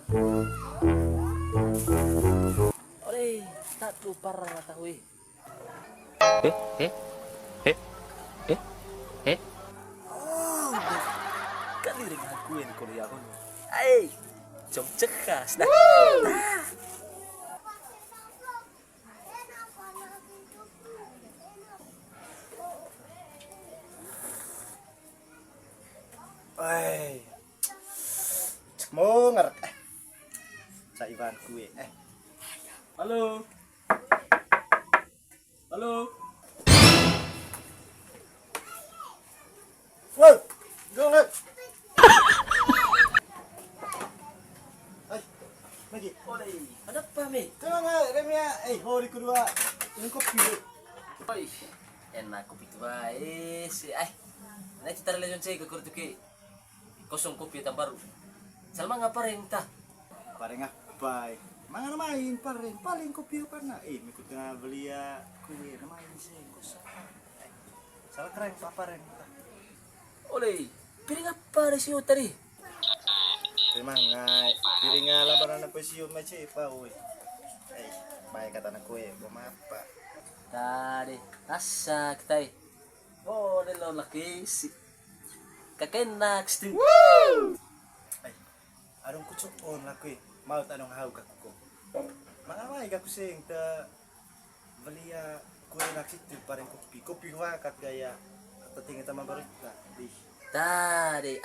Oleh, tak lupa tahu. Eh, eh, eh, eh, eh. Oh, kan lirik aku yang kuliah aku. Jom cekas dah. Woi, mau ngerek sa Ivan kue Halo. Halo. wow gonget lagi Oleh, ada apa, Mi? tengah nggak remnya hari kedua ini kopi Oi, enak kopi tu baik. Nanti kita relation saya ke kurtuki. Kosong kopi yang baru. Salma ngapain tah? paling apa mangan main paling kopi apa na ikut na beli ya kue na main sih kosong salah keren papareng Oleh, piring apa di situ tadi? terima ngai piring labaran apa sih macam apa woi baik kata na kue mau apa Tadi, asa kita. Oh, ni lo laki si. Kakenak stu. arong kucukon lah kue mau tanong hau kakuko mangamay ka kusing ta beli ya kue nak situ pareng kopi wakat gaya atau tinggal taman barista di Tadi,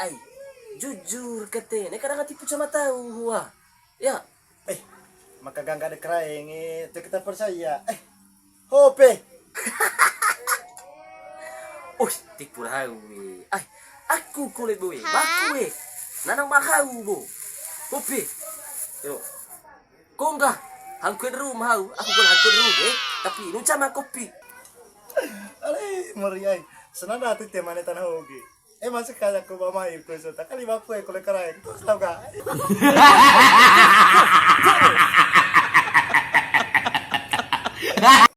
jujur kete, ni kadang tipu sama tahu huwa. Ya, maka gangga ada keraeng itu kita percaya hope tipu hau. Aku kulit boy, baku nanang mahau bo. Kopi. Yo. Kung enggak, hangkuen rumah hau, aku kan hangkuen rumah tapi nu sama kopi. ale meriai senang dati temane tanah hoge masuk kaya ko mamay ko so takali ba ko ko keraeng terus tau ga